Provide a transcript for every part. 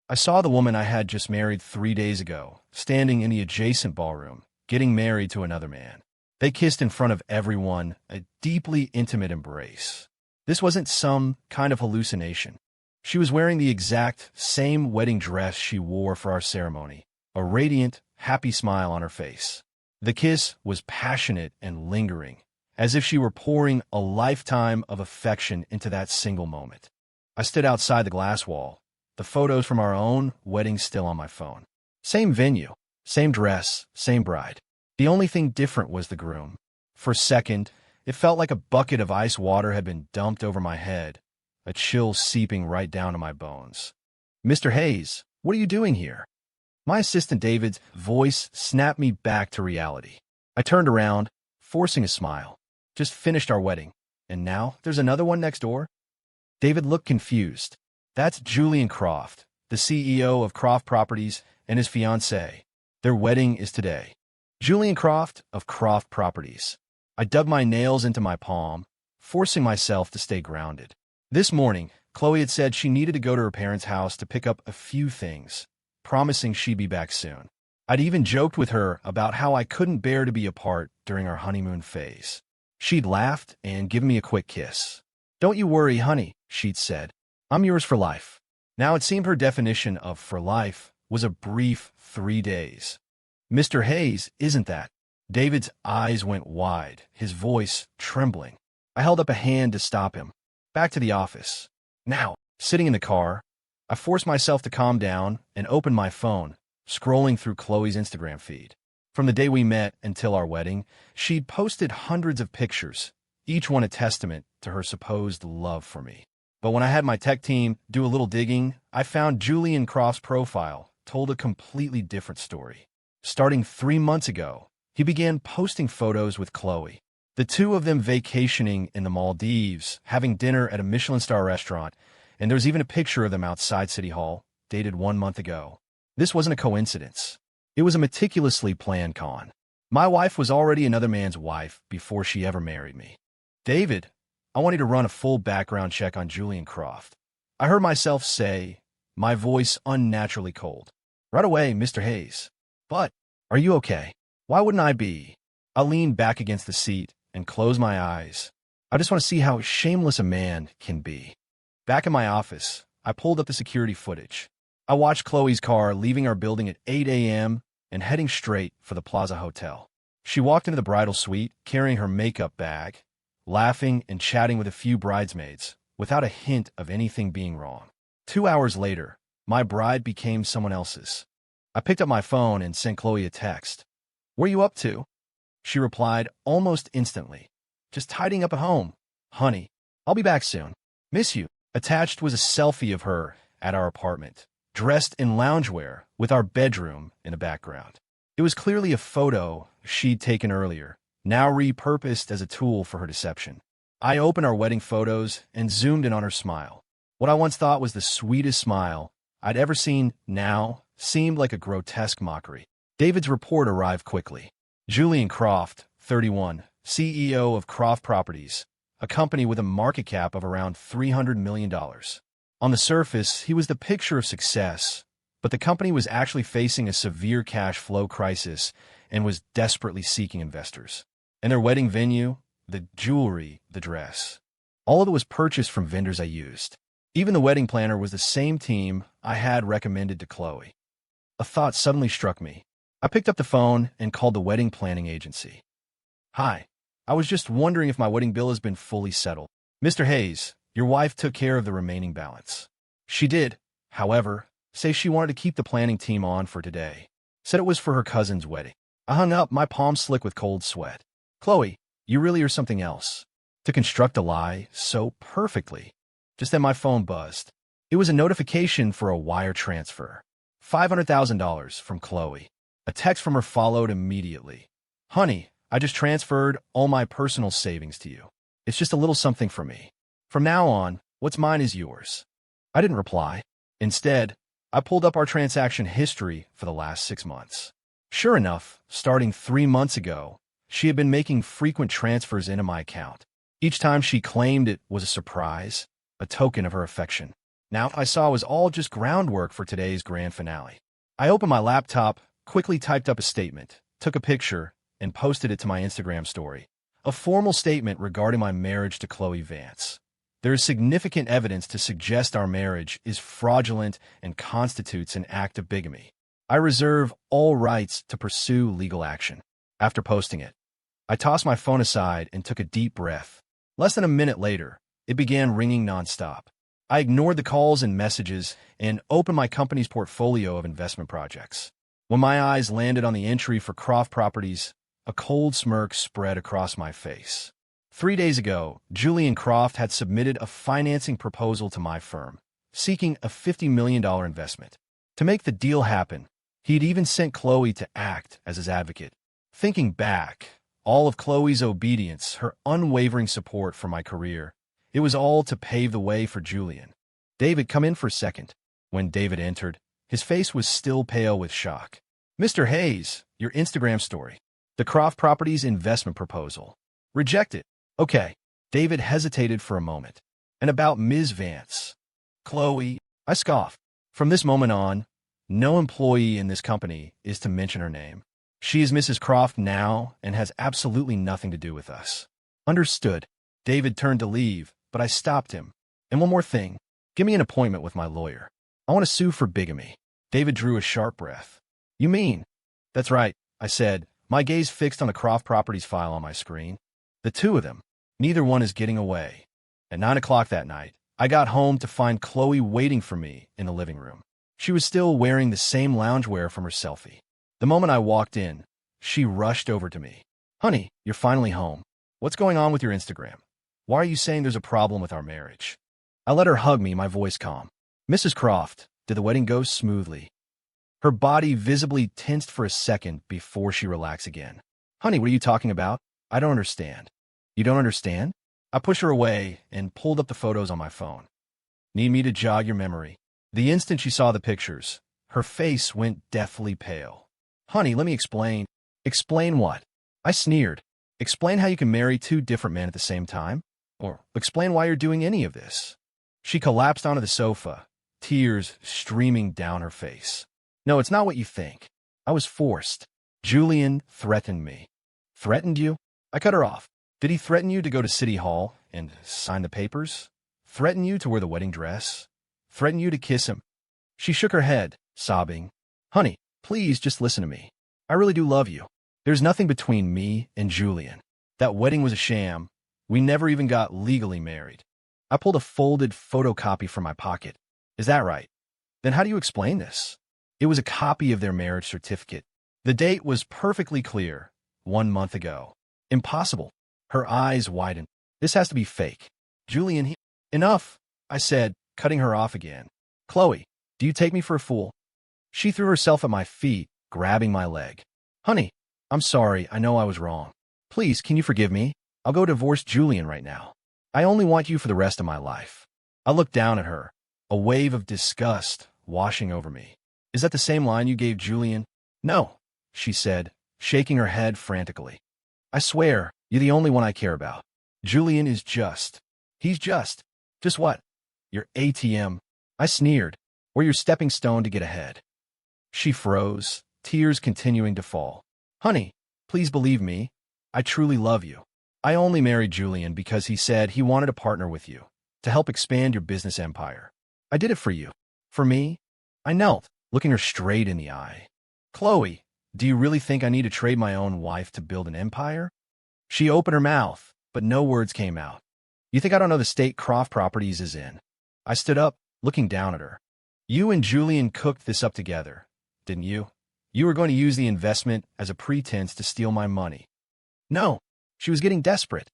I saw the woman I had just married 3 days ago, standing in the adjacent ballroom, getting married to another man. They kissed in front of everyone, a deeply intimate embrace. This wasn't some kind of hallucination. She was wearing the exact same wedding dress she wore for our ceremony, a radiant, happy smile on her face. The kiss was passionate and lingering, as if she were pouring a lifetime of affection into that single moment. I stood outside the glass wall, the photos from our own wedding still on my phone. Same venue, same dress, same bride. The only thing different was the groom. For a second, it felt like a bucket of ice water had been dumped over my head, a chill seeping right down to my bones. "Mr. Hayes, what are you doing here?" My assistant David's voice snapped me back to reality. I turned around, forcing a smile. "Just finished our wedding, and now there's another one next door?" David looked confused. "That's Julian Croft, the CEO of Croft Properties, and his fiancée. Their wedding is today." Julian Croft of Croft Properties. I dug my nails into my palm, forcing myself to stay grounded. This morning, Chloe had said she needed to go to her parents' house to pick up a few things, promising she'd be back soon. I'd even joked with her about how I couldn't bear to be apart during our honeymoon phase. She'd laughed and given me a quick kiss. "Don't you worry, honey," she'd said. "I'm yours for life." Now it seemed her definition of for life was a brief 3 days. "Mr. Hayes, isn't that?" David's eyes went wide, his voice trembling. I held up a hand to stop him. "Back to the office." Now, sitting in the car, I forced myself to calm down and opened my phone, scrolling through Chloe's Instagram feed. From the day we met until our wedding, she'd posted hundreds of pictures, each one a testament to her supposed love for me. But when I had my tech team do a little digging, I found Julian Croft's profile told a completely different story. Starting 3 months ago, he began posting photos with Chloe, the two of them vacationing in the Maldives, having dinner at a Michelin-star restaurant, and there was even a picture of them outside City Hall, dated 1 month ago. This wasn't a coincidence. It was a meticulously planned con. My wife was already another man's wife before she ever married me. "David, I want you to run a full background check on Julian Croft." I heard myself say, my voice unnaturally cold. "Right away, Mr. Hayes." "But, are you okay?" "Why wouldn't I be?" I leaned back against the seat and closed my eyes. I just want to see how shameless a man can be. Back in my office, I pulled up the security footage. I watched Chloe's car leaving our building at 8 a.m. and heading straight for the Plaza Hotel. She walked into the bridal suite carrying her makeup bag, laughing and chatting with a few bridesmaids, without a hint of anything being wrong. 2 hours later, my bride became someone else's. I picked up my phone and sent Chloe a text. "What are you up to?" She replied almost instantly. "Just tidying up at home. Honey, I'll be back soon. Miss you." Attached was a selfie of her at our apartment, dressed in loungewear with our bedroom in the background. It was clearly a photo she'd taken earlier, now repurposed as a tool for her deception. I opened our wedding photos and zoomed in on her smile. What I once thought was the sweetest smile I'd ever seen now seemed like a grotesque mockery. David's report arrived quickly. Julian Croft, 31, CEO of Croft Properties, a company with a market cap of around $300 million. On the surface, he was the picture of success, but the company was actually facing a severe cash flow crisis and was desperately seeking investors. And their wedding venue, the jewelry, the dress, all of it was purchased from vendors I used. Even the wedding planner was the same team I had recommended to Chloe. A thought suddenly struck me. I picked up the phone and called the wedding planning agency. "Hi, I was just wondering if my wedding bill has been fully settled." "Mr. Hayes, your wife took care of the remaining balance." She did, however, say she wanted to keep the planning team on for today. Said it was for her cousin's wedding. I hung up, my palms slick with cold sweat. "Chloe, you really are something else." To construct a lie so perfectly. Just then my phone buzzed. It was a notification for a wire transfer. $500,000 from Chloe. A text from her followed immediately. "Honey, I just transferred all my personal savings to you. It's just a little something for me. From now on, what's mine is yours." I didn't reply. Instead, I pulled up our transaction history for the last 6 months. Sure enough, starting 3 months ago, she had been making frequent transfers into my account. Each time she claimed it was a surprise, a token of her affection. Now I saw was all just groundwork for today's grand finale. I opened my laptop, quickly typed up a statement, took a picture, and posted it to my Instagram story. A formal statement regarding my marriage to Chloe Vance. There is significant evidence to suggest our marriage is fraudulent and constitutes an act of bigamy. I reserve all rights to pursue legal action. After posting it, I tossed my phone aside and took a deep breath. Less than a minute later, it began ringing nonstop. I ignored the calls and messages and opened my company's portfolio of investment projects. When my eyes landed on the entry for Croft Properties, a cold smirk spread across my face. 3 days ago, Julian Croft had submitted a financing proposal to my firm, seeking a $50 million investment. To make the deal happen, he'd even sent Chloe to act as his advocate. Thinking back, all of Chloe's obedience, her unwavering support for my career, it was all to pave the way for Julian. David, come in for a second. When David entered, his face was still pale with shock. Mr. Hayes, your Instagram story. The Croft Properties investment proposal. Rejected. Okay. David hesitated for a moment. And about Ms. Vance. Chloe, I scoffed. From this moment on, no employee in this company is to mention her name. She is Mrs. Croft now and has absolutely nothing to do with us. Understood. David turned to leave, but I stopped him. And one more thing. Give me an appointment with my lawyer. I want to sue for bigamy. David drew a sharp breath. You mean? That's right, I said, my gaze fixed on the Croft Properties file on my screen. The two of them. Neither one is getting away. At 9 o'clock that night, I got home to find Chloe waiting for me in the living room. She was still wearing the same loungewear from her selfie. The moment I walked in, she rushed over to me. Honey, you're finally home. What's going on with your Instagram? Why are you saying there's a problem with our marriage? I let her hug me, my voice calm. Mrs. Croft, did the wedding go smoothly? Her body visibly tensed for a second before she relaxed again. Honey, what are you talking about? I don't understand. You don't understand? I pushed her away and pulled up the photos on my phone. Need me to jog your memory? The instant she saw the pictures, her face went deathly pale. Honey, let me explain. Explain what? I sneered. Explain how you can marry two different men at the same time? Or explain why you're doing any of this. She collapsed onto the sofa, tears streaming down her face. No, it's not what you think. I was forced. Julian threatened me. Threatened you? I cut her off. Did he threaten you to go to City Hall and sign the papers? Threaten you to wear the wedding dress? Threaten you to kiss him? She shook her head, sobbing. Honey, please just listen to me. I really do love you. There's nothing between me and Julian. That wedding was a sham. We never even got legally married. I pulled a folded photocopy from my pocket. Is that right? Then how do you explain this? It was a copy of their marriage certificate. The date was perfectly clear. 1 month ago. Impossible. Her eyes widened. This has to be fake. Julian, Enough, I said, cutting her off again. Chloe, do you take me for a fool? She threw herself at my feet, grabbing my leg. Honey, I'm sorry, I know I was wrong. Please, can you forgive me? I'll go divorce Julian right now. I only want you for the rest of my life. I looked down at her, a wave of disgust washing over me. Is that the same line you gave Julian? No, she said, shaking her head frantically. I swear, you're the only one I care about. Julian is just. He's just. Just what? Your ATM. I sneered. Or your stepping stone to get ahead. She froze, tears continuing to fall. Honey, please believe me. I truly love you. I only married Julian because he said he wanted to partner with you to help expand your business empire. I did it for you. For me? I knelt, looking her straight in the eye. Chloe, do you really think I need to trade my own wife to build an empire? She opened her mouth, but no words came out. You think I don't know the state Croft Properties is in? I stood up, looking down at her. You and Julian cooked this up together, didn't you? You were going to use the investment as a pretense to steal my money. No, she was getting desperate.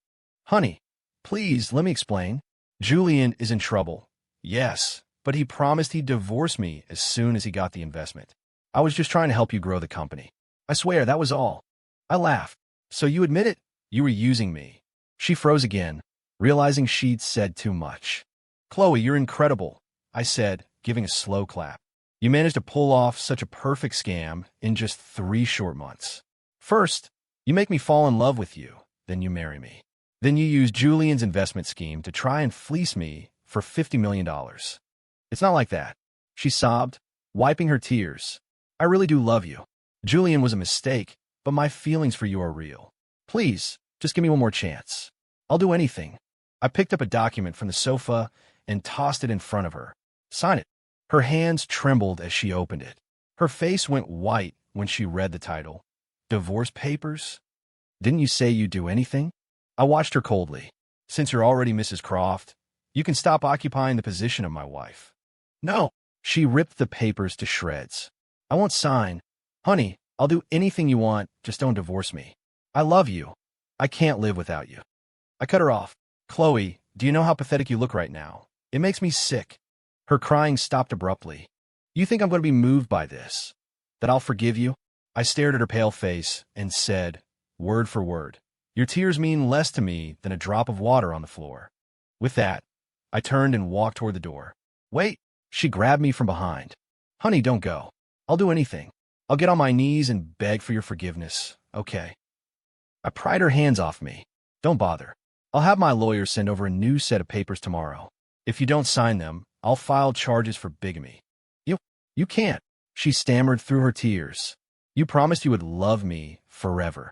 Honey, please, let me explain. Julian is in trouble. Yes, but he promised he'd divorce me as soon as he got the investment. I was just trying to help you grow the company. I swear, that was all. I laughed. So you admit it? You were using me. She froze again, realizing she'd said too much. Chloe, you're incredible, I said, giving a slow clap. You managed to pull off such a perfect scam in just 3 short months. First, you make me fall in love with you, then you marry me. Then you use Julian's investment scheme to try and fleece me for $50 million. It's not like that. She sobbed, wiping her tears. I really do love you. Julian was a mistake, but my feelings for you are real. Please, just give me one more chance. I'll do anything. I picked up a document from the sofa and tossed it in front of her. Sign it. Her hands trembled as she opened it. Her face went white when she read the title. Divorce papers? Didn't you say you'd do anything? I watched her coldly. Since you're already Mrs. Croft, you can stop occupying the position of my wife. No. She ripped the papers to shreds. I won't sign. Honey, I'll do anything you want, just don't divorce me. I love you. I can't live without you. I cut her off. Chloe, do you know how pathetic you look right now? It makes me sick. Her crying stopped abruptly. You think I'm going to be moved by this? That I'll forgive you? I stared at her pale face and said, word for word, your tears mean less to me than a drop of water on the floor. With that, I turned and walked toward the door. Wait, she grabbed me from behind. Honey, don't go. I'll do anything. I'll get on my knees and beg for your forgiveness, okay? I pried her hands off me. Don't bother. I'll have my lawyer send over a new set of papers tomorrow. If you don't sign them, I'll file charges for bigamy. You can't. She stammered through her tears. You promised you would love me forever.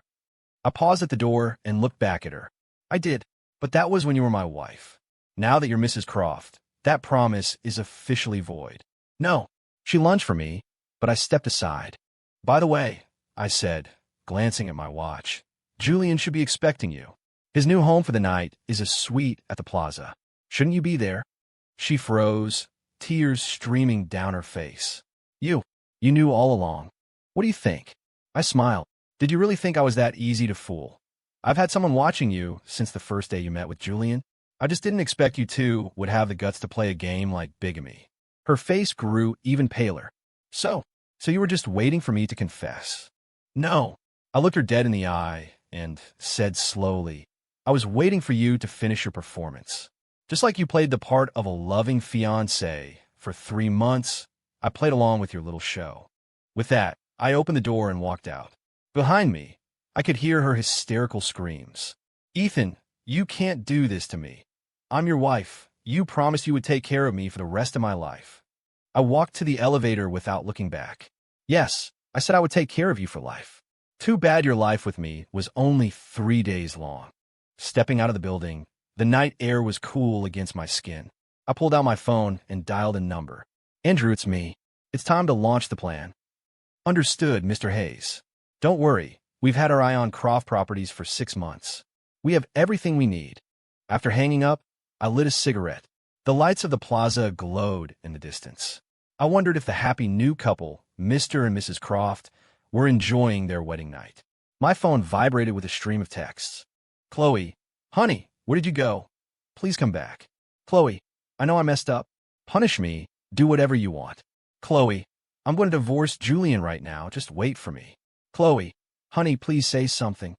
I paused at the door and looked back at her. I did, but that was when you were my wife. Now that you're Mrs. Croft, that promise is officially void. No. She lunged for me, but I stepped aside. By the way, I said, glancing at my watch, Julian should be expecting you. His new home for the night is a suite at the plaza. Shouldn't you be there? She froze, tears streaming down her face. You knew all along. What do you think? I smiled. Did you really think I was that easy to fool? I've had someone watching you since the first day you met with Julian. I just didn't expect you two would have the guts to play a game like bigamy. Her face grew even paler. So you were just waiting for me to confess? No. I looked her dead in the eye and said slowly, I was waiting for you to finish your performance. Just like you played the part of a loving fiancé for 3 months, I played along with your little show. With that, I opened the door and walked out. Behind me, I could hear her hysterical screams. Ethan, you can't do this to me. I'm your wife. You promised you would take care of me for the rest of my life. I walked to the elevator without looking back. Yes, I said I would take care of you for life. Too bad your life with me was only 3 days long. Stepping out of the building, the night air was cool against my skin. I pulled out my phone and dialed a number. Andrew, it's me. It's time to launch the plan. Understood, Mr. Hayes. Don't worry. We've had our eye on Croft Properties for 6 months. We have everything we need. After hanging up, I lit a cigarette. The lights of the plaza glowed in the distance. I wondered if the happy new couple, Mr. and Mrs. Croft, were enjoying their wedding night. My phone vibrated with a stream of texts. Chloe, honey, where did you go? Please come back. Chloe, I know I messed up. Punish me. Do whatever you want. Chloe, I'm going to divorce Julian right now. Just wait for me. Chloe, honey, please say something.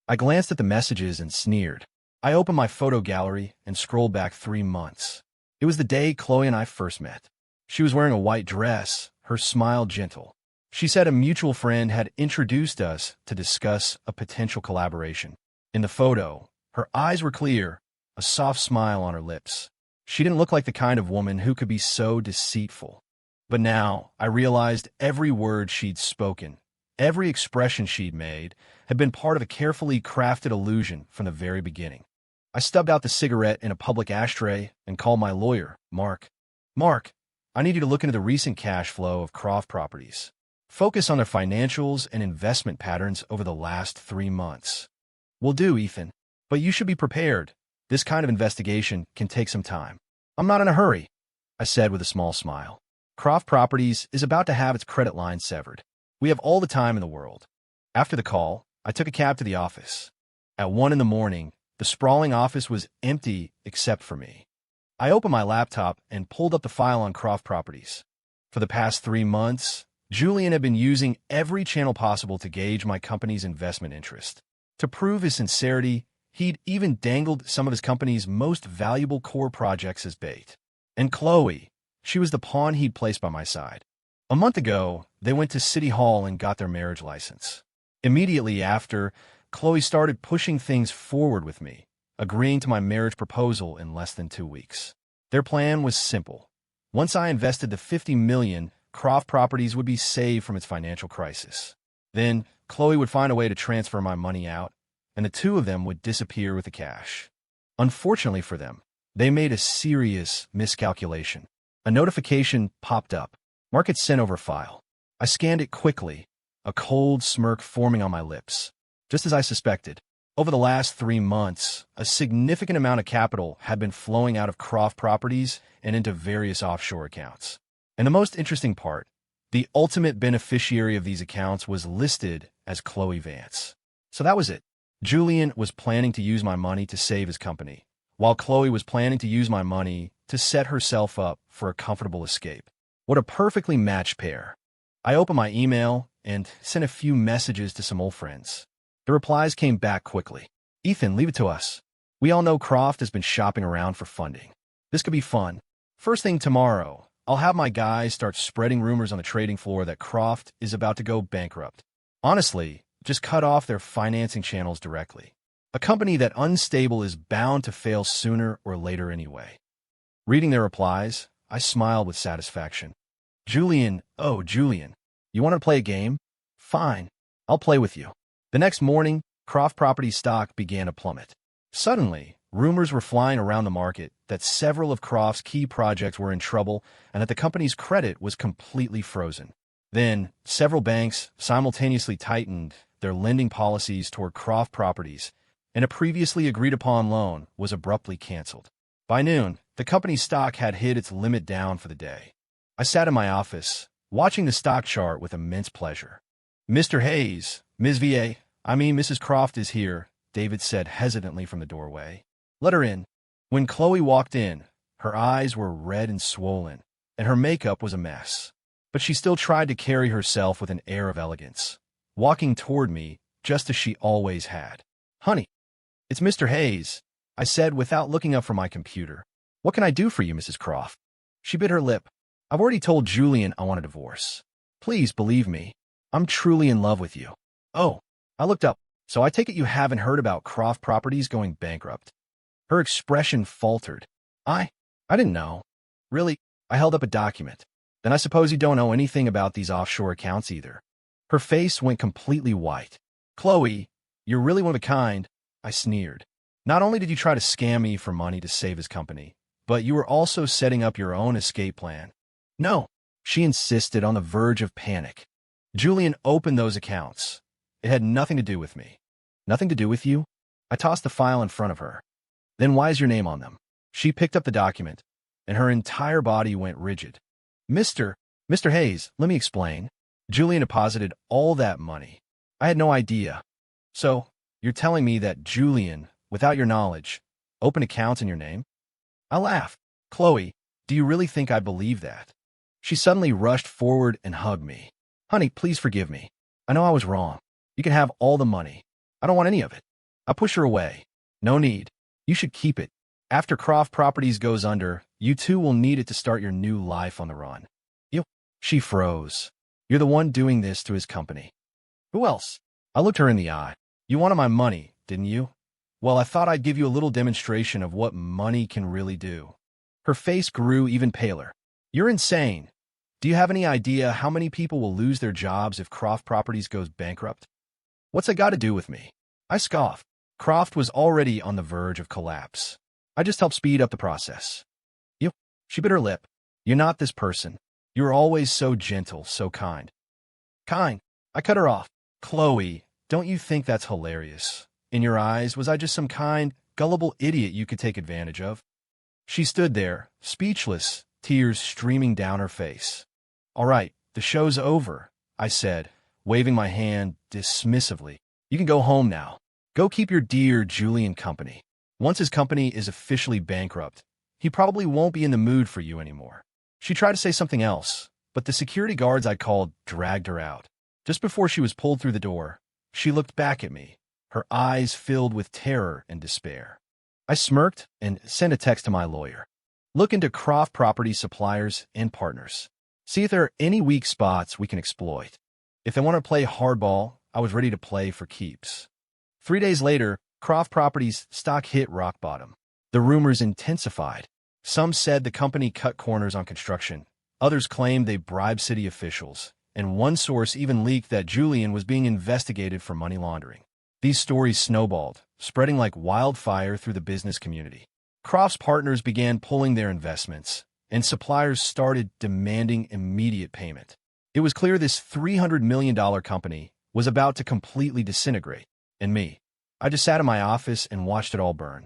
I glanced at the messages and sneered. I opened my photo gallery and scrolled back 3 months. It was the day Chloe and I first met. She was wearing a white dress, her smile gentle. She said a mutual friend had introduced us to discuss a potential collaboration. In the photo, her eyes were clear, a soft smile on her lips. She didn't look like the kind of woman who could be so deceitful. But now, I realized every word she'd spoken, every expression she'd made, had been part of a carefully crafted illusion from the very beginning. I stubbed out the cigarette in a public ashtray and called my lawyer, Mark. Mark, I need you to look into the recent cash flow of Croft Properties. Focus on their financials and investment patterns over the last 3 months. Will do, Ethan. But you should be prepared. This kind of investigation can take some time. I'm not in a hurry, I said with a small smile. Croft Properties is about to have its credit line severed. We have all the time in the world. After the call, I took a cab to the office. At 1 a.m, the sprawling office was empty except for me. I opened my laptop and pulled up the file on Croft Properties. For the past 3 months, Julian had been using every channel possible to gauge my company's investment interest. To prove his sincerity, he'd even dangled some of his company's most valuable core projects as bait. And Chloe, she was the pawn he'd placed by my side. A month ago, they went to City Hall and got their marriage license. Immediately after, Chloe started pushing things forward with me, agreeing to my marriage proposal in less than 2 weeks. Their plan was simple. Once I invested the $50 million, Croft Properties would be saved from its financial crisis. Then, Chloe would find a way to transfer my money out, and the two of them would disappear with the cash. Unfortunately for them, they made a serious miscalculation. A notification popped up. Market sent over file. I scanned it quickly, a cold smirk forming on my lips. Just as I suspected, over the last 3 months, a significant amount of capital had been flowing out of Croft Properties and into various offshore accounts. And the most interesting part, the ultimate beneficiary of these accounts was listed as Chloe Vance. So that was it. Julian was planning to use my money to save his company, while Chloe was planning to use my money to set herself up for a comfortable escape. What a perfectly matched pair. I opened my email and sent a few messages to some old friends. The replies came back quickly. Ethan, leave it to us. We all know Croft has been shopping around for funding. This could be fun. First thing tomorrow, I'll have my guys start spreading rumors on the trading floor that Croft is about to go bankrupt. Honestly, just cut off their financing channels directly. A company that unstable is bound to fail sooner or later anyway. Reading their replies, I smiled with satisfaction. Julian, oh, Julian, you want to play a game? Fine, I'll play with you. The next morning, Croft Properties stock began to plummet. Suddenly, rumors were flying around the market that several of Croft's key projects were in trouble and that the company's credit was completely frozen. Then, several banks simultaneously tightened their lending policies toward Croft Properties, and a previously agreed-upon loan was abruptly canceled. By noon, the company's stock had hit its limit down for the day. I sat in my office, watching the stock chart with immense pleasure. Mr. Hayes, Mrs. Croft is here, David said hesitantly from the doorway. Let her in. When Chloe walked in, her eyes were red and swollen, and her makeup was a mess. But she still tried to carry herself with an air of elegance, walking toward me just as she always had. Honey, it's Mr. Hayes, I said without looking up from my computer. What can I do for you, Mrs. Croft? She bit her lip. I've already told Julian I want a divorce. Please believe me. I'm truly in love with you. Oh, I looked up. So I take it you haven't heard about Croft Properties going bankrupt. Her expression faltered. I didn't know. Really? I held up a document. Then I suppose you don't know anything about these offshore accounts either. Her face went completely white. Chloe, you're really one of a kind, I sneered. Not only did you try to scam me for money to save his company, but you were also setting up your own escape plan. No, she insisted, on the verge of panic. Julian opened those accounts. It had nothing to do with me. Nothing to do with you? I tossed the file in front of her. Then why is your name on them? She picked up the document, and her entire body went rigid. Mr. Hayes, let me explain. Julian deposited all that money. I had no idea. So, you're telling me that Julian, without your knowledge, opened accounts in your name? I laughed. Chloe, do you really think I believe that? She suddenly rushed forward and hugged me. Honey, please forgive me. I know I was wrong. You can have all the money. I don't want any of it. I push her away. No need. You should keep it. After Croft Properties goes under, you two will need it to start your new life on the run. You? She froze. You're the one doing this to his company. Who else? I looked her in the eye. You wanted my money, didn't you? Well, I thought I'd give you a little demonstration of what money can really do. Her face grew even paler. You're insane. Do you have any idea how many people will lose their jobs if Croft Properties goes bankrupt? What's that got to do with me? I scoffed. Croft was already on the verge of collapse. I just helped speed up the process. You? She bit her lip. You're not this person. You were always so gentle, so kind. Kind? I cut her off. Chloe, don't you think that's hilarious? In your eyes, was I just some kind, gullible idiot you could take advantage of? She stood there, speechless, tears streaming down her face. All right, the show's over, I said, waving my hand dismissively. You can go home now. Go keep your dear Julian company. Once his company is officially bankrupt, he probably won't be in the mood for you anymore. She tried to say something else, but the security guards I called dragged her out. Just before she was pulled through the door, she looked back at me, her eyes filled with terror and despair. I smirked and sent a text to my lawyer. Look into Croft Properties suppliers and partners. See if there are any weak spots we can exploit. If they want to play hardball, I was ready to play for keeps. 3 days later, Croft Properties stock hit rock bottom. The rumors intensified. Some said the company cut corners on construction. Others claimed they bribed city officials. And one source even leaked that Julian was being investigated for money laundering. These stories snowballed, spreading like wildfire through the business community. Croft's partners began pulling their investments, and suppliers started demanding immediate payment. It was clear this $300 million company was about to completely disintegrate. And me, I just sat in my office and watched it all burn.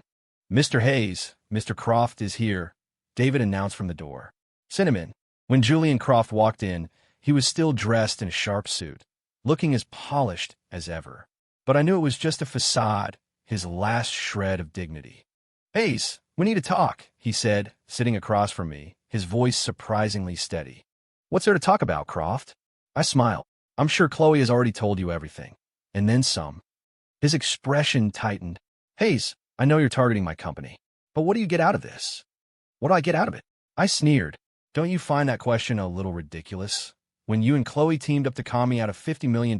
"Mr. Hayes, Mr. Croft is here," David announced from the door. "Send him in." When Julian Croft walked in, he was still dressed in a sharp suit, looking as polished as ever. But I knew it was just a facade, his last shred of dignity. "Hayes, we need to talk," he said, sitting across from me, his voice surprisingly steady. "What's there to talk about, Croft?" I smiled. "I'm sure Chloe has already told you everything. And then some." His expression tightened. "Hayes, I know you're targeting my company. But what do you get out of this?" "What do I get out of it?" I sneered. "Don't you find that question a little ridiculous? When you and Chloe teamed up to con me out of $50 million,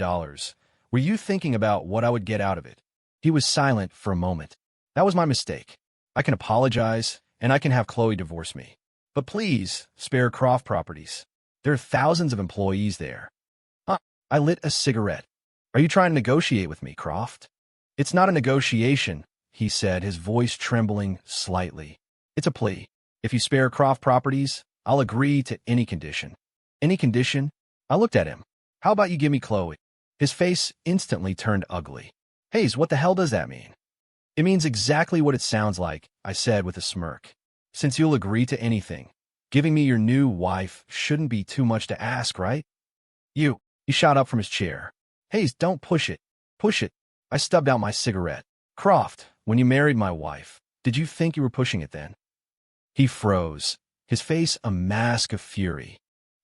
were you thinking about what I would get out of it?" He was silent for a moment. "That was my mistake. I can apologize, and I can have Chloe divorce me. But please, spare Croft Properties. There are thousands of employees there." Huh. I lit a cigarette. "Are you trying to negotiate with me, Croft?" "It's not a negotiation," he said, his voice trembling slightly. "It's a plea. If you spare Croft Properties, I'll agree to any condition." "Any condition?" I looked at him. "How about you give me Chloe?" His face instantly turned ugly. "Hayes, what the hell does that mean?" "It means exactly what it sounds like," I said with a smirk. "Since you'll agree to anything, giving me your new wife shouldn't be too much to ask, right?" "You." He shot up from his chair. "Hayes, don't push it. Push it." I stubbed out my cigarette. "Croft, when you married my wife, did you think you were pushing it then?" He froze, his face a mask of fury.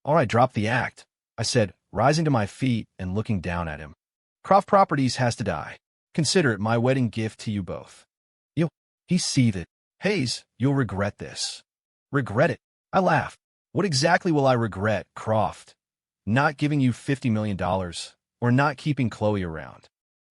"All right, drop the act," I said, rising to my feet and looking down at him. "Croft Properties has to die. Consider it my wedding gift to you both." "You," he seethed. "Hayes, you'll regret this." "Regret it?" I laughed. "What exactly will I regret, Croft? Not giving you $50 million, or not keeping Chloe around?"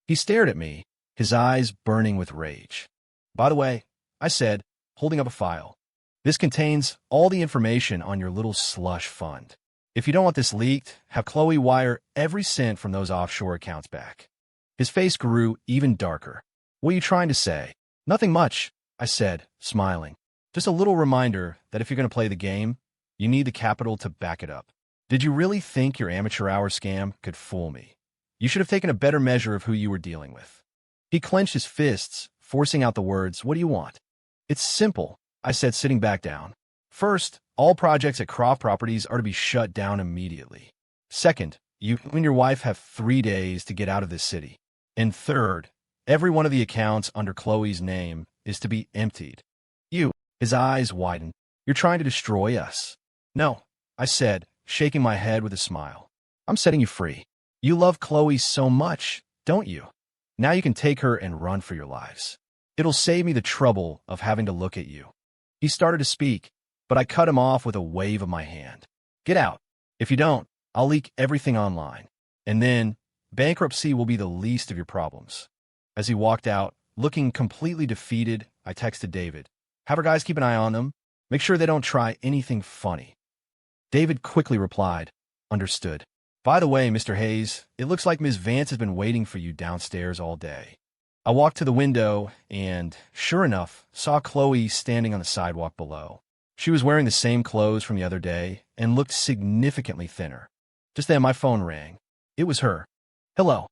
He stared at me, his eyes burning with rage. "By the way," I said, holding up a file, "this contains all the information on your little slush fund. If you don't want this leaked, have Chloe wire every cent from those offshore accounts back." His face grew even darker. "What are you trying to say?" "Nothing much," I said, smiling. "Just a little reminder that if you're going to play the game, you need the capital to back it up. Did you really think your amateur hour scam could fool me? You should have taken a better measure of who you were dealing with." He clenched his fists, forcing out the words, "What do you want?" "It's simple," I said, sitting back down. "First, all projects at Croft Properties are to be shut down immediately. Second, you and your wife have 3 days to get out of this city. And third, every one of the accounts under Chloe's name is to be emptied." "You," his eyes widened. "You're trying to destroy us." "No," I said, shaking my head with a smile. "I'm setting you free. You love Chloe so much, don't you? Now you can take her and run for your lives. It'll save me the trouble of having to look at you." He started to speak, but I cut him off with a wave of my hand. "Get out. If you don't, I'll leak everything online. And then, bankruptcy will be the least of your problems." As he walked out, looking completely defeated, I texted David, "Have our guys keep an eye on them. Make sure they don't try anything funny." David quickly replied, "Understood. By the way, Mr. Hayes, it looks like Ms. Vance has been waiting for you downstairs all day." I walked to the window and, sure enough, saw Chloe standing on the sidewalk below. She was wearing the same clothes from the other day and looked significantly thinner. Just then my phone rang. It was her. "Hello,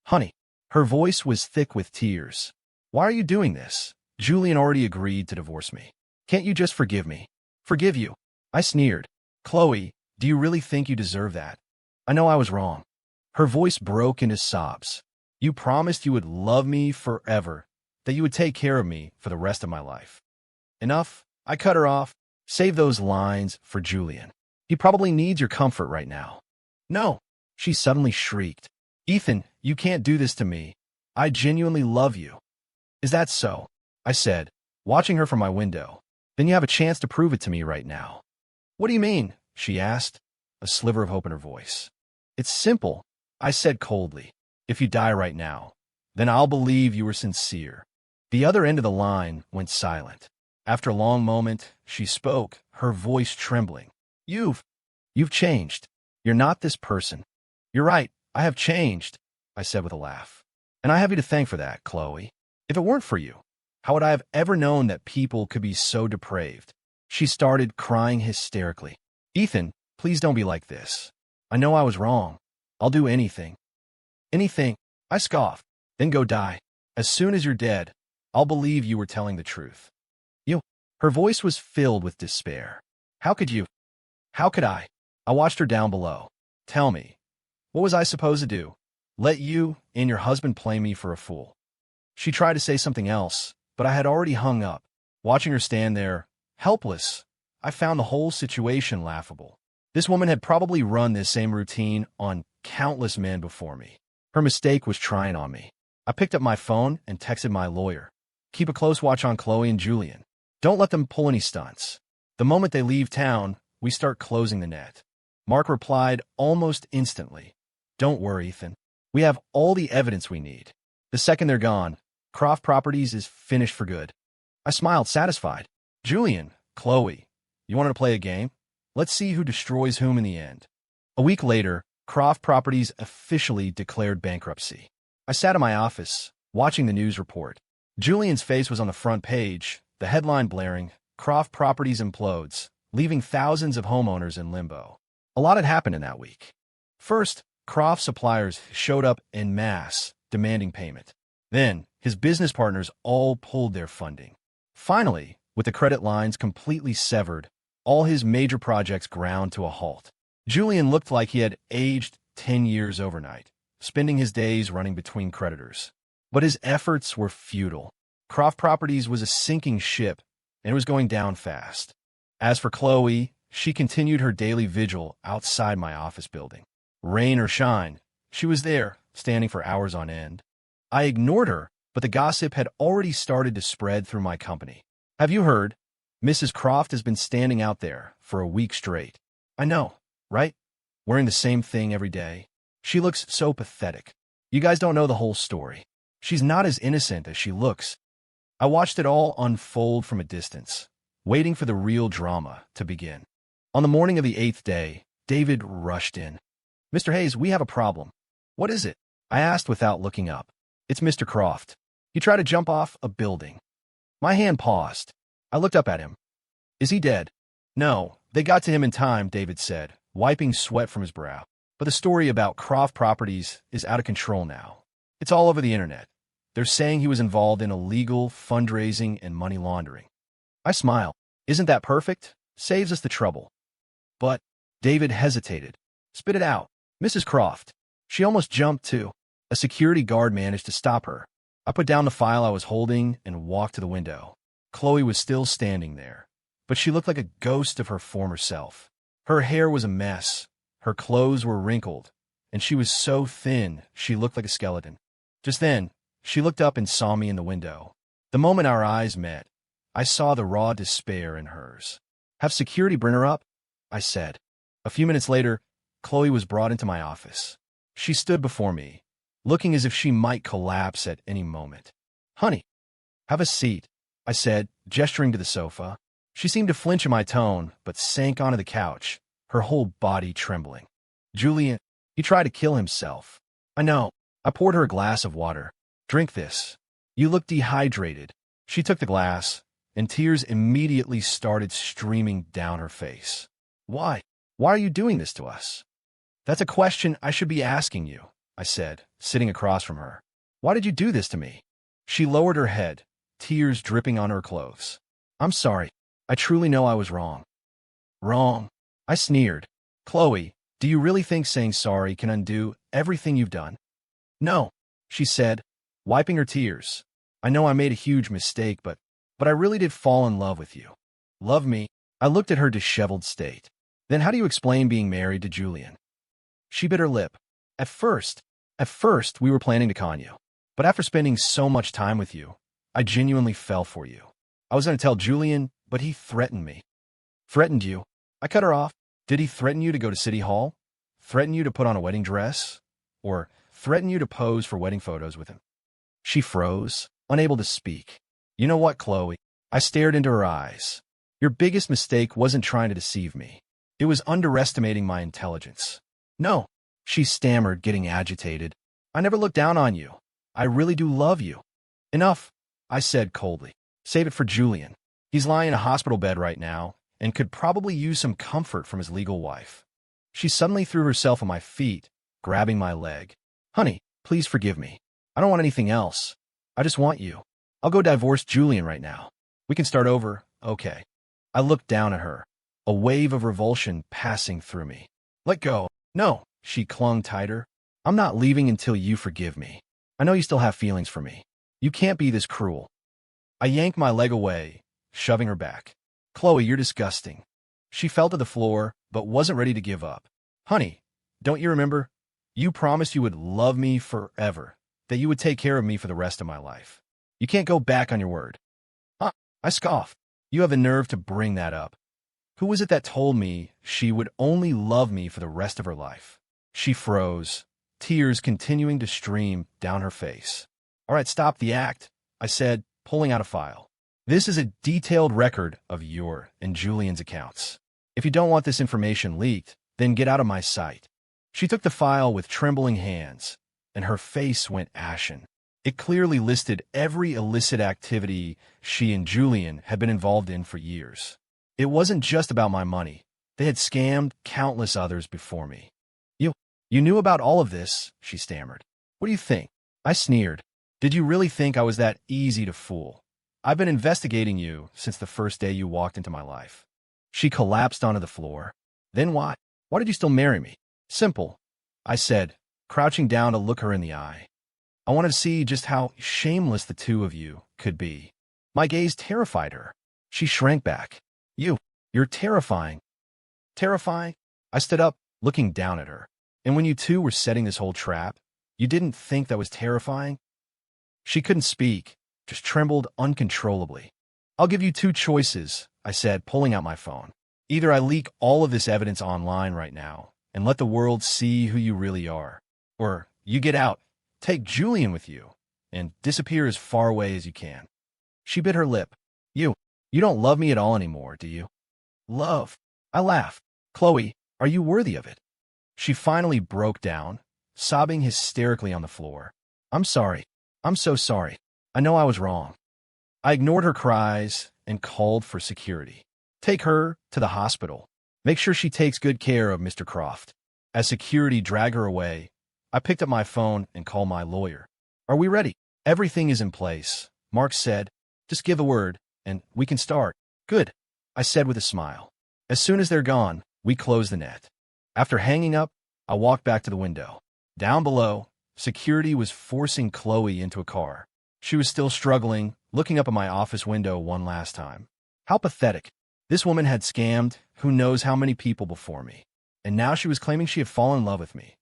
honey." Her voice was thick with tears. "Why are you doing this? Julian already agreed to divorce me. Can't you just forgive me?" "Forgive you?" I sneered. "Chloe, do you really think you deserve that? I know I was wrong." Her voice broke into sobs. "You promised you would love me forever, that you would take care of me for the rest of my life." "Enough." I cut her off. "Save those lines for Julian. He probably needs your comfort right now." "No," she suddenly shrieked. "Ethan, you can't do this to me. I genuinely love you." "Is that so?" I said, watching her from my window. "Then you have a chance to prove it to me right now." "What do you mean?" she asked, a sliver of hope in her voice. "It's simple," I said coldly. "If you die right now, then I'll believe you were sincere." The other end of the line went silent. After a long moment, she spoke, her voice trembling. You've changed. You're not this person. You're right, I have changed, I said with a laugh. And I have you to thank for that, Chloe. If it weren't for you, how would I have ever known that people could be so depraved? She started crying hysterically. Ethan, please don't be like this. I know I was wrong. I'll do anything. Anything, I scoffed. Then go die. As soon as you're dead, I'll believe you were telling the truth. You. Her voice was filled with despair. How could you? How could I? I watched her down below. Tell me, what was I supposed to do? Let you and your husband play me for a fool? She tried to say something else, but I had already hung up. Watching her stand there, helpless, I found the whole situation laughable. This woman had probably run this same routine on countless men before me. Her mistake was trying on me. I picked up my phone and texted my lawyer. Keep a close watch on Chloe and Julian. Don't let them pull any stunts. The moment they leave town, we start closing the net. Mark replied almost instantly. Don't worry, Ethan. We have all the evidence we need. The second they're gone, Croft Properties is finished for good. I smiled, satisfied. Julian, Chloe, you wanted to play a game? Let's see who destroys whom in the end. A week later, Croft Properties officially declared bankruptcy. I sat in my office, watching the news report. Julian's face was on the front page, the headline blaring, Croft Properties implodes, leaving thousands of homeowners in limbo. A lot had happened in that week. First, Croft suppliers showed up en masse, demanding payment. Then, his business partners all pulled their funding. Finally, with the credit lines completely severed, all his major projects ground to a halt. Julian looked like he had aged 10 years overnight, spending his days running between creditors. But his efforts were futile. Croft Properties was a sinking ship, and it was going down fast. As for Chloe, she continued her daily vigil outside my office building. Rain or shine, she was there, standing for hours on end. I ignored her, but the gossip had already started to spread through my company. Have you heard? Mrs. Croft has been standing out there for a week straight. I know, right? Wearing the same thing every day. She looks so pathetic. You guys don't know the whole story. She's not as innocent as she looks. I watched it all unfold from a distance, waiting for the real drama to begin. On the morning of the 8th day, David rushed in. Mr. Hayes, we have a problem. What is it? I asked without looking up. It's Mr. Croft. He tried to jump off a building. My hand paused. I looked up at him. Is he dead? No, they got to him in time, David said, wiping sweat from his brow. But the story about Croft Properties is out of control now. It's all over the internet. They're saying he was involved in illegal fundraising and money laundering. I smiled. Isn't that perfect? Saves us the trouble. But David hesitated. Spit it out. Mrs. Croft. She almost jumped too. A security guard managed to stop her. I put down the file I was holding and walked to the window. Chloe was still standing there, but she looked like a ghost of her former self. Her hair was a mess. Her clothes were wrinkled, and she was so thin she looked like a skeleton. Just then, she looked up and saw me in the window. The moment our eyes met, I saw the raw despair in hers. Have security bring her up, I said. A few minutes later, Chloe was brought into my office. She stood before me, looking as if she might collapse at any moment. Honey, have a seat, I said, gesturing to the sofa. She seemed to flinch at my tone, but sank onto the couch, her whole body trembling. Julian, he tried to kill himself. I know. I poured her a glass of water. Drink this. You look dehydrated. She took the glass, and tears immediately started streaming down her face. Why? Why are you doing this to us? That's a question I should be asking you, I said, sitting across from her. Why did you do this to me? She lowered her head, tears dripping on her clothes. I'm sorry. I truly know I was wrong. Wrong? I sneered. Chloe, do you really think saying sorry can undo everything you've done? No, she said, wiping her tears. I know I made a huge mistake, but I really did fall in love with you. Love me? I looked at her disheveled state. Then how do you explain being married to Julian? She bit her lip. At first, we were planning to con you. But after spending so much time with you, I genuinely fell for you. I was going to tell Julian, but he threatened me. Threatened you? I cut her off. Did he threaten you to go to City Hall? Threaten you to put on a wedding dress? Or threaten you to pose for wedding photos with him? She froze, unable to speak. You know what, Chloe? I stared into her eyes. Your biggest mistake wasn't trying to deceive me. It was underestimating my intelligence. No, she stammered, getting agitated. I never looked down on you. I really do love you. Enough, I said coldly. Save it for Julian. He's lying in a hospital bed right now and could probably use some comfort from his legal wife. She suddenly threw herself at my feet, grabbing my leg. Honey, please forgive me. I don't want anything else. I just want you. I'll go divorce Julian right now. We can start over, okay? I looked down at her, a wave of revulsion passing through me. Let go. No, she clung tighter. I'm not leaving until you forgive me. I know you still have feelings for me. You can't be this cruel. I yanked my leg away, shoving her back. Chloe, you're disgusting. She fell to the floor, but wasn't ready to give up. Honey, don't you remember? You promised you would love me forever, that you would take care of me for the rest of my life. You can't go back on your word. Huh? I scoffed. You have the nerve to bring that up. Who was it that told me she would only love me for the rest of her life? She froze, tears continuing to stream down her face. All right, stop the act, I said, pulling out a file. This is a detailed record of your and Julian's accounts. If you don't want this information leaked, then get out of my sight. She took the file with trembling hands, and her face went ashen. It clearly listed every illicit activity she and Julian had been involved in for years. It wasn't just about my money. They had scammed countless others before me. You knew about all of this, she stammered. What do you think? I sneered. Did you really think I was that easy to fool? I've been investigating you since the first day you walked into my life. She collapsed onto the floor. Then why? Why did you still marry me? Simple, I said, crouching down to look her in the eye. I wanted to see just how shameless the two of you could be. My gaze terrified her. She shrank back. You're terrifying. Terrifying? I stood up, looking down at her. And when you two were setting this whole trap, you didn't think that was terrifying? She couldn't speak, just trembled uncontrollably. I'll give you two choices, I said, pulling out my phone. Either I leak all of this evidence online right now and let the world see who you really are, or you get out, take Julian with you, and disappear as far away as you can. She bit her lip. You don't love me at all anymore, do you? Love. I laughed. Chloe, are you worthy of it? She finally broke down, sobbing hysterically on the floor. I'm sorry. I'm so sorry. I know I was wrong. I ignored her cries and called for security. Take her to the hospital. Make sure she takes good care of Mr. Croft. As security dragged her away, I picked up my phone and called my lawyer. Are we ready? Everything is in place, Mark said. Just give a word, and we can start. Good, I said with a smile. As soon as they're gone, we close the net. After hanging up, I walked back to the window. Down below, security was forcing Chloe into a car. She was still struggling, looking up at my office window one last time. How pathetic. This woman had scammed who knows how many people before me. And now she was claiming she had fallen in love with me.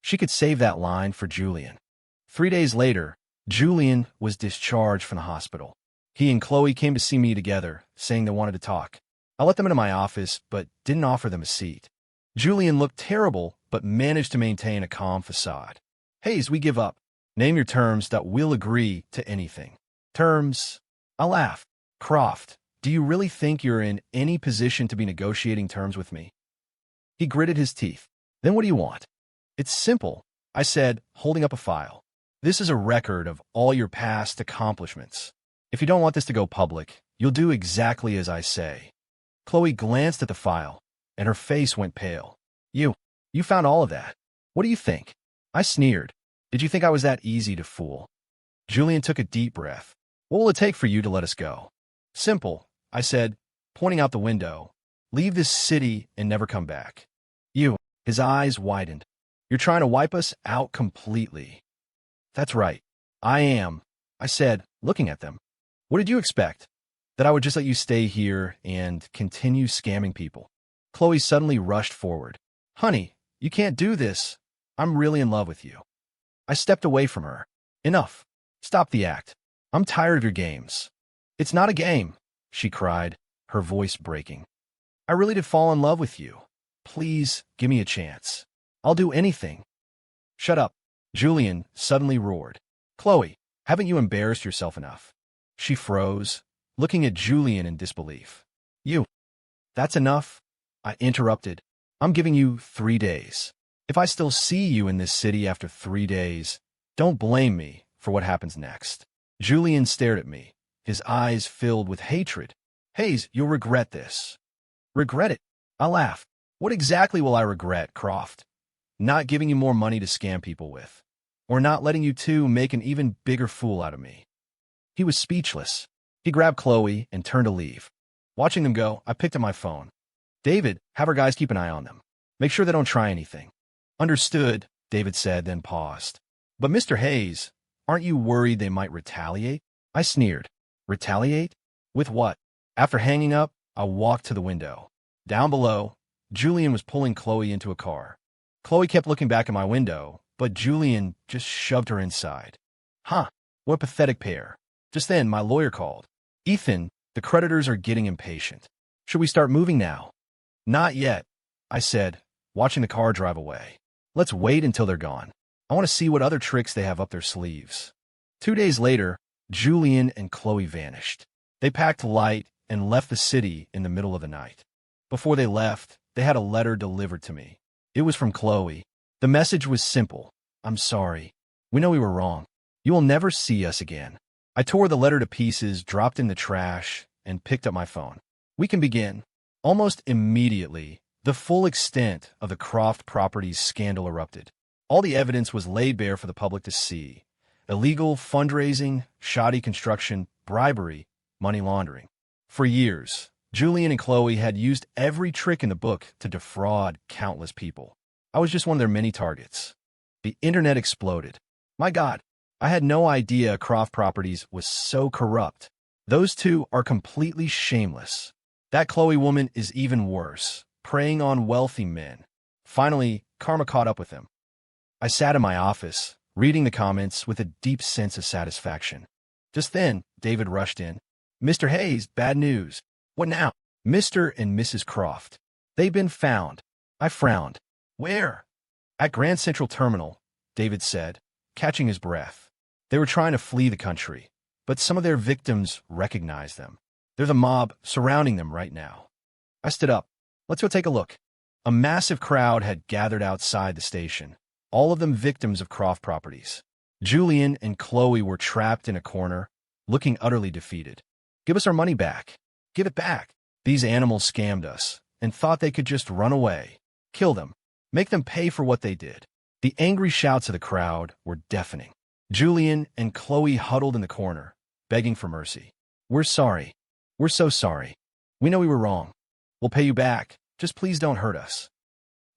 She could save that line for Julian. 3 days later, Julian was discharged from the hospital. He and Chloe came to see me together, saying they wanted to talk. I let them into my office, but didn't offer them a seat. Julian looked terrible, but managed to maintain a calm facade. Hayes, we give up. Name your terms that we'll agree to anything. Terms? I laughed. Croft, do you really think you're in any position to be negotiating terms with me? He gritted his teeth. Then what do you want? It's simple, I said, holding up a file. This is a record of all your past accomplishments. If you don't want this to go public, you'll do exactly as I say. Chloe glanced at the file, and her face went pale. You found all of that. What do you think? I sneered. Did you think I was that easy to fool? Julian took a deep breath. What will it take for you to let us go? Simple, I said, pointing out the window. Leave this city and never come back. His eyes widened. You're trying to wipe us out completely. That's right. I am, I said, looking at them. What did you expect? That I would just let you stay here and continue scamming people? Chloe suddenly rushed forward. Honey, you can't do this. I'm really in love with you. I stepped away from her. Enough. Stop the act. I'm tired of your games. It's not a game, she cried, her voice breaking. I really did fall in love with you. Please give me a chance. I'll do anything. Shut up, Julian suddenly roared. Chloe, haven't you embarrassed yourself enough? She froze, looking at Julian in disbelief. You. That's enough? I interrupted. I'm giving you 3 days. If I still see you in this city after 3 days, don't blame me for what happens next. Julian stared at me, his eyes filled with hatred. Hayes, you'll regret this. Regret it? I laughed. What exactly will I regret, Croft? Not giving you more money to scam people with. Or not letting you two make an even bigger fool out of me. He was speechless. He grabbed Chloe and turned to leave. Watching them go, I picked up my phone. David, have our guys keep an eye on them. Make sure they don't try anything. Understood, David said, then paused. But Mr. Hayes, aren't you worried they might retaliate? I sneered. Retaliate? With what? After hanging up, I walked to the window. Down below, Julian was pulling Chloe into a car. Chloe kept looking back at my window, but Julian just shoved her inside. Huh, what a pathetic pair. Just then, my lawyer called. Ethan, the creditors are getting impatient. Should we start moving now? Not yet, I said, watching the car drive away. Let's wait until they're gone. I want to see what other tricks they have up their sleeves. 2 days later, Julian and Chloe vanished. They packed light and left the city in the middle of the night. Before they left, they had a letter delivered to me. It was from Chloe. The message was simple. I'm sorry. We know we were wrong. You will never see us again. I tore the letter to pieces, dropped in the trash, and picked up my phone. We can begin. Almost immediately, the full extent of the Croft Properties scandal erupted. All the evidence was laid bare for the public to see. Illegal fundraising, shoddy construction, bribery, money laundering. For years, Julian and Chloe had used every trick in the book to defraud countless people. I was just one of their many targets. The internet exploded. My God, I had no idea Croft Properties was so corrupt. Those two are completely shameless. That Chloe woman is even worse, preying on wealthy men. Finally, karma caught up with him. I sat in my office, reading the comments with a deep sense of satisfaction. Just then, David rushed in. Mr. Hayes, bad news. What now? Mr. and Mrs. Croft. They've been found. I frowned. Where? At Grand Central Terminal, David said, catching his breath. They were trying to flee the country, but some of their victims recognized them. There's a mob surrounding them right now. I stood up. Let's go take a look. A massive crowd had gathered outside the station, all of them victims of Croft Properties. Julian and Chloe were trapped in a corner, looking utterly defeated. Give us our money back. Give it back. These animals scammed us and thought they could just run away. Kill them. Make them pay for what they did. The angry shouts of the crowd were deafening. Julian and Chloe huddled in the corner, begging for mercy. We're sorry. We're so sorry. We know we were wrong. We'll pay you back. Just please don't hurt us.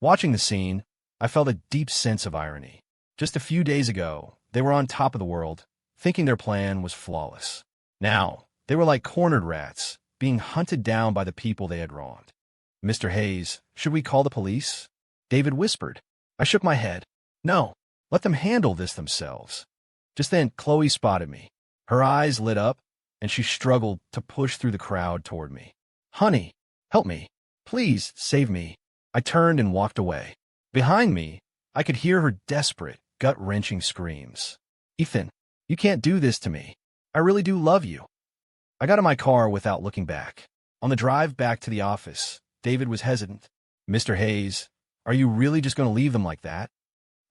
Watching the scene, I felt a deep sense of irony. Just a few days ago, they were on top of the world, thinking their plan was flawless. Now, they were like cornered rats, being hunted down by the people they had wronged. Mr. Hayes, should we call the police? David whispered. I shook my head. No, let them handle this themselves. Just then, Chloe spotted me. Her eyes lit up, and she struggled to push through the crowd toward me. Honey, help me. Please, save me. I turned and walked away. Behind me, I could hear her desperate, gut-wrenching screams. Ethan, you can't do this to me. I really do love you. I got in my car without looking back. On the drive back to the office, David was hesitant. Mr. Hayes, are you really just going to leave them like that?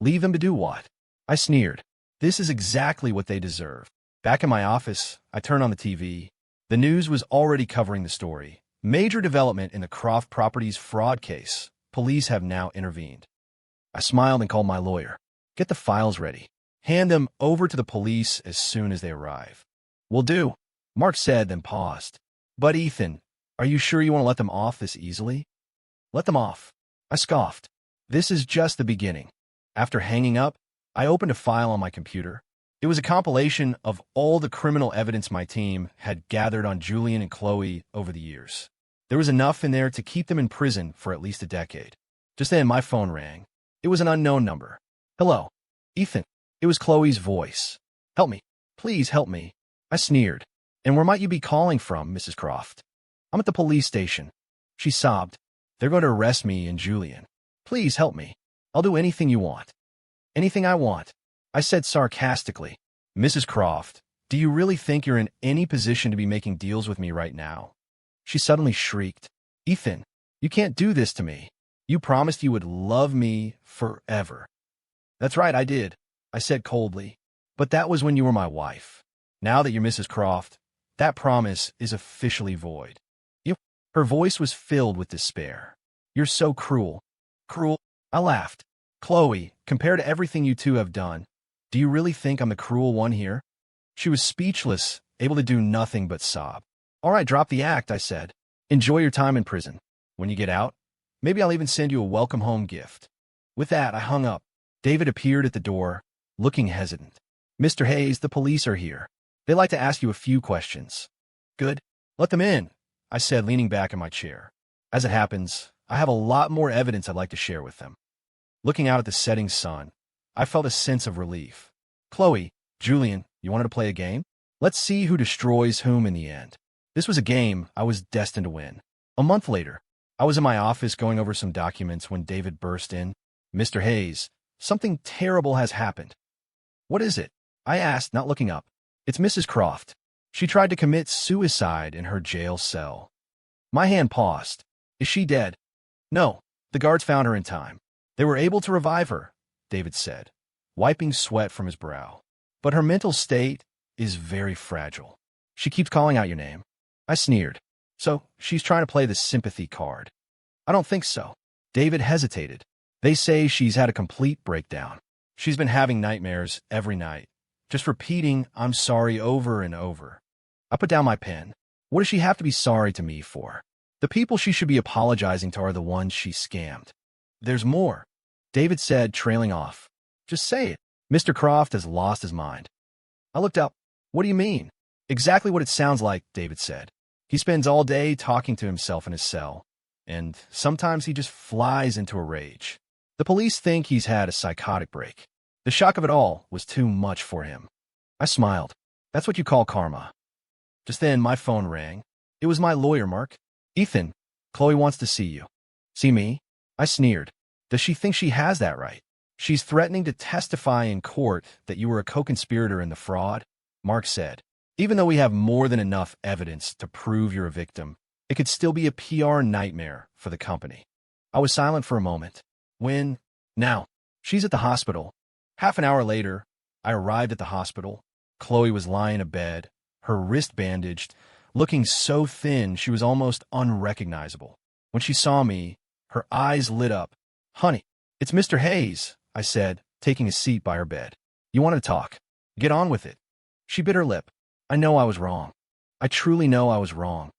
Leave them to do what? I sneered. This is exactly what they deserve. Back in my office, I turned on the TV. The news was already covering the story. Major development in the Croft Properties fraud case. Police have now intervened. I smiled and called my lawyer. Get the files ready. Hand them over to the police as soon as they arrive. Will do, Mark said, then paused. But Ethan, are you sure you want to let them off this easily? Let them off. I scoffed. This is just the beginning. After hanging up, I opened a file on my computer. It was a compilation of all the criminal evidence my team had gathered on Julian and Chloe over the years. There was enough in there to keep them in prison for at least a decade. Just then, my phone rang. It was an unknown number. Hello, Ethan. It was Chloe's voice. Help me. Please help me. I sneered. And where might you be calling from, Mrs. Croft? I'm at the police station. She sobbed. They're going to arrest me and Julian. Please help me. I'll do anything you want. Anything I want, I said sarcastically. Mrs. Croft, Do you really think you're in any position to be making deals with me right now? She suddenly shrieked. Ethan, you can't do this to me. You promised you would love me forever. That's right, I did, I said coldly. But that was when you were my wife. Now that you're Mrs. Croft, that promise is officially void. You. Her voice was filled with despair. You're so cruel. Cruel? I laughed. Chloe, compared to everything you two have done, do you really think I'm the cruel one here? She was speechless, able to do nothing but sob. All right, drop the act, I said. Enjoy your time in prison. When you get out, maybe I'll even send you a welcome home gift. With that, I hung up. David appeared at the door, looking hesitant. Mr. Hayes, the police are here. They'd like to ask you a few questions. Good. Let them in, I said, leaning back in my chair. As it happens, I have a lot more evidence I'd like to share with them. Looking out at the setting sun, I felt a sense of relief. Chloe, Julian, you wanted to play a game? Let's see who destroys whom in the end. This was a game I was destined to win. A month later, I was in my office going over some documents when David burst in. Mr. Hayes, something terrible has happened. What is it? I asked, not looking up. It's Mrs. Croft. She tried to commit suicide in her jail cell. My hand paused. Is she dead? No, the guards found her in time. They were able to revive her, David said, wiping sweat from his brow. But her mental state is very fragile. She keeps calling out your name. I sneered. So, she's trying to play the sympathy card. I don't think so. David hesitated. They say she's had a complete breakdown. She's been having nightmares every night, just repeating, I'm sorry over and over. I put down my pen. What does she have to be sorry to me for? The people she should be apologizing to are the ones she scammed. There's more, David said, trailing off. Just say it. Mr. Croft has lost his mind. I looked up. What do you mean? Exactly what it sounds like, David said. He spends all day talking to himself in his cell, and sometimes he just flies into a rage. The police think he's had a psychotic break. The shock of it all was too much for him. I smiled. That's what you call karma. Just then, my phone rang. It was my lawyer, Mark. Ethan, Chloe wants to see you. See me? I sneered. Does she think she has that right? She's threatening to testify in court that you were a co-conspirator in the fraud, Mark said. Even though we have more than enough evidence to prove you're a victim, it could still be a PR nightmare for the company. I was silent for a moment. When? Now. She's at the hospital. Half an hour later, I arrived at the hospital. Chloe was lying in bed, her wrist bandaged, looking so thin she was almost unrecognizable. When she saw me, her eyes lit up. Honey, it's Mr. Hayes, I said, taking a seat by her bed. You want to talk? Get on with it. She bit her lip. I know I was wrong. I truly know I was wrong.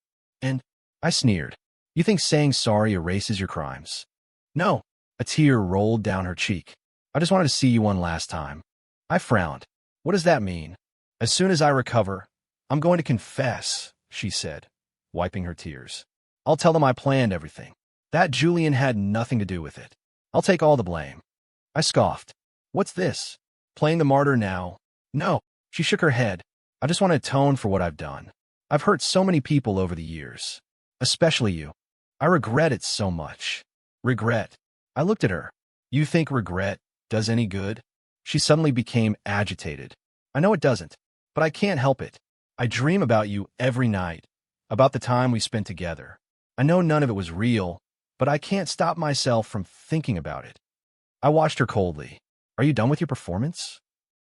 And I sneered. You think saying sorry erases your crimes? No. A tear rolled down her cheek. I just wanted to see you one last time. I frowned. What does that mean? As soon as I recover, I'm going to confess, she said, wiping her tears. I'll tell them I planned everything. That Julian had nothing to do with it. I'll take all the blame. I scoffed. What's this? Playing the martyr now? No. She shook her head. I just want to atone for what I've done. I've hurt so many people over the years. Especially you. I regret it so much. Regret. I looked at her. You think regret does any good? She suddenly became agitated. I know it doesn't, but I can't help it. I dream about you every night, about the time we spent together. I know none of it was real, but I can't stop myself from thinking about it. I watched her coldly. Are you done with your performance?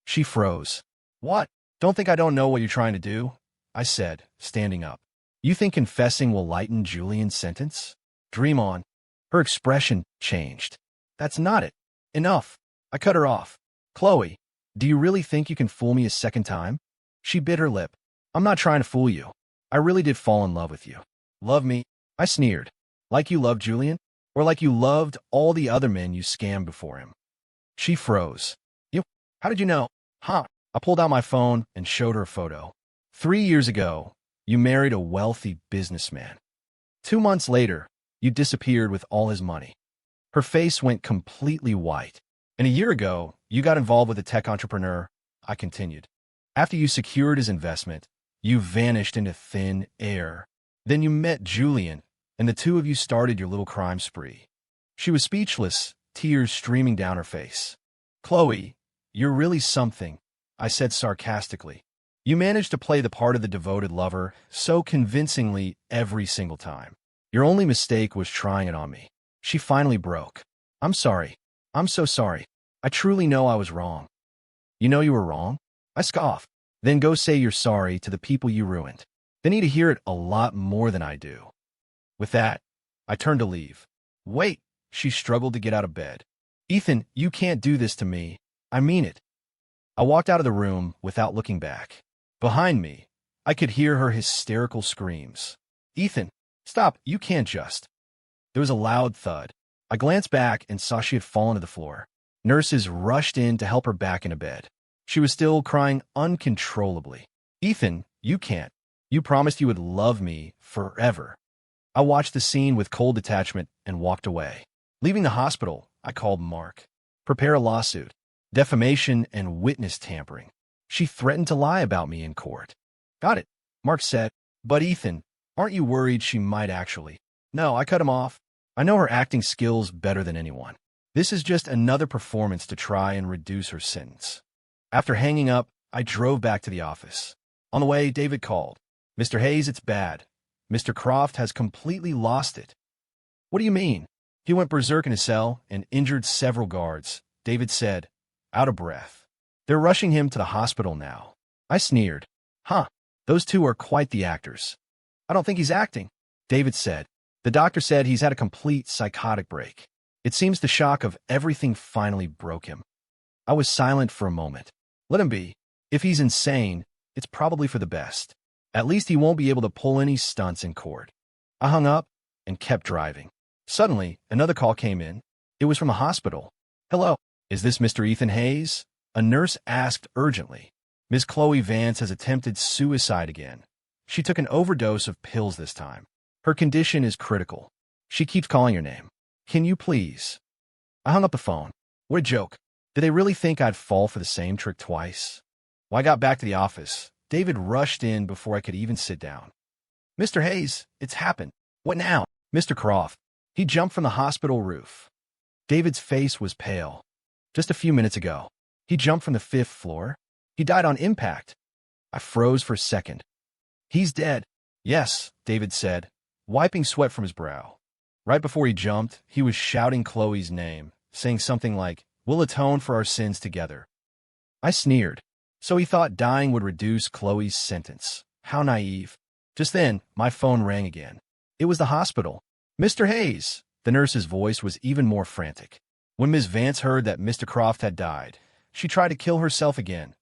She froze. What? Don't think I don't know what you're trying to do, I said, standing up. You think confessing will lighten Julian's sentence? Dream on. Her expression changed. That's not it. Enough. I cut her off. Chloe, do you really think you can fool me a second time? She bit her lip. I'm not trying to fool you. I really did fall in love with you. Love me? I sneered. Like you loved Julian? Or like you loved all the other men you scammed before him? She froze. You? How did you know? Huh? I pulled out my phone and showed her a photo. 3 years ago, you married a wealthy businessman. 2 months later, you disappeared with all his money. Her face went completely white. And a year ago, you got involved with a tech entrepreneur, I continued. After you secured his investment, you vanished into thin air. Then you met Julian, and the two of you started your little crime spree. She was speechless, tears streaming down her face. Chloe, you're really something, I said sarcastically. You managed to play the part of the devoted lover so convincingly every single time. Your only mistake was trying it on me. She finally broke. I'm sorry. I'm so sorry. I truly know I was wrong. You know you were wrong? I scoffed. Then go say you're sorry to the people you ruined. They need to hear it a lot more than I do. With that, I turned to leave. Wait, she struggled to get out of bed. Ethan, you can't do this to me. I mean it. I walked out of the room without looking back. Behind me, I could hear her hysterical screams. Ethan, stop, you can't just. There was a loud thud. I glanced back and saw she had fallen to the floor. Nurses rushed in to help her back into bed. She was still crying uncontrollably. Ethan, you can't. You promised you would love me forever. I watched the scene with cold detachment and walked away. Leaving the hospital, I called Mark. Prepare a lawsuit. Defamation and witness tampering. She threatened to lie about me in court. Got it, Mark said. But Ethan, aren't you worried she might actually? No, I cut him off. I know her acting skills better than anyone. This is just another performance to try and reduce her sentence. After hanging up, I drove back to the office. On the way, David called. Mr. Hayes, it's bad. Mr. Croft has completely lost it. What do you mean? He went berserk in his cell and injured several guards, David said, out of breath. They're rushing him to the hospital now. I sneered. Huh, those two are quite the actors. I don't think he's acting, David said. The doctor said he's had a complete psychotic break. It seems the shock of everything finally broke him. I was silent for a moment. Let him be. If he's insane, it's probably for the best. At least he won't be able to pull any stunts in court. I hung up and kept driving. Suddenly, another call came in. It was from a hospital. Hello, is this Mr. Ethan Hayes? A nurse asked urgently. Ms. Chloe Vance has attempted suicide again. She took an overdose of pills this time. Her condition is critical. She keeps calling your name. Can you please? I hung up the phone. What a joke. Did they really think I'd fall for the same trick twice? When I got back to the office, David rushed in before I could even sit down. Mr. Hayes, it's happened. What now? Mr. Croft. He jumped from the hospital roof. David's face was pale. Just a few minutes ago. He jumped from the 5th floor. He died on impact. I froze for a second. He's dead. Yes, David said, wiping sweat from his brow. Right before he jumped, he was shouting Chloe's name, saying something like, "We'll atone for our sins together." I sneered. So he thought dying would reduce Chloe's sentence. How naive. Just then, my phone rang again. It was the hospital. Mr. Hayes. The nurse's voice was even more frantic. When Ms. Vance heard that Mr. Croft had died, she tried to kill herself again.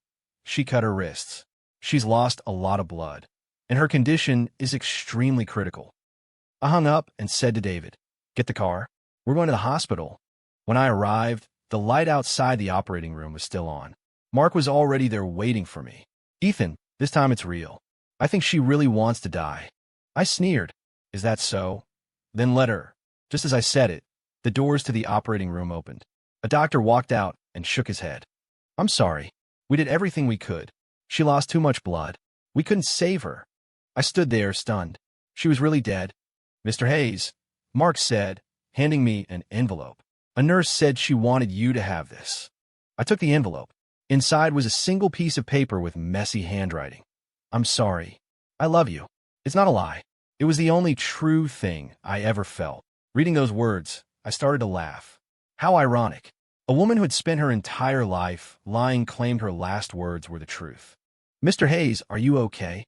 She cut her wrists. She's lost a lot of blood, and her condition is extremely critical. I hung up and said to David, "Get the car. We're going to the hospital." When I arrived, the light outside the operating room was still on. Mark was already there waiting for me. Ethan, this time it's real. I think she really wants to die. I sneered. Is that so? Then let her. Just as I said it, the doors to the operating room opened. A doctor walked out and shook his head. I'm sorry. We did everything we could. She lost too much blood. We couldn't save her. I stood there, stunned. She was really dead. Mr. Hayes, Mark said, handing me an envelope. A nurse said she wanted you to have this. I took the envelope. Inside was a single piece of paper with messy handwriting. I'm sorry. I love you. It's not a lie. It was the only true thing I ever felt. Reading those words, I started to laugh. How ironic. A woman who had spent her entire life lying claimed her last words were the truth. Mr. Hayes, are you okay?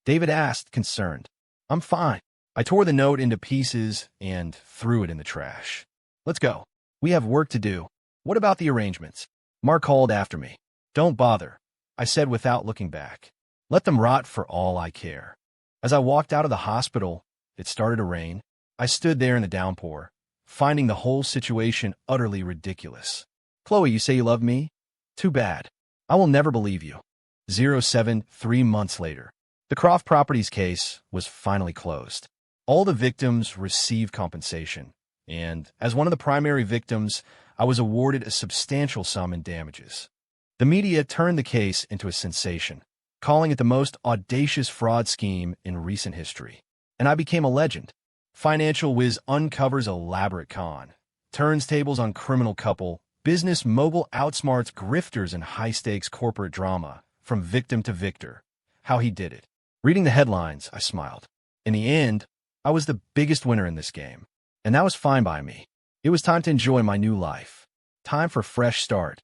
David asked, concerned. I'm fine. I tore the note into pieces and threw it in the trash. Let's go. We have work to do. What about the arrangements? Mark called after me. Don't bother, I said without looking back. Let them rot for all I care. As I walked out of the hospital, it started to rain. I stood there in the downpour, finding the whole situation utterly ridiculous. Chloe, you say you love me? Too bad. I will never believe you. 3 months later. The Croft Properties case was finally closed. All the victims received compensation, and as one of the primary victims, I was awarded a substantial sum in damages. The media turned the case into a sensation, calling it the most audacious fraud scheme in recent history. And I became a legend. Financial Whiz uncovers elaborate con, turns tables on criminal couple, business mogul outsmarts grifters in high-stakes corporate drama, from victim to victor. how he did it. Reading the headlines, I smiled. In the end, I was the biggest winner in this game. And that was fine by me. It was time to enjoy my new life. Time for a fresh start.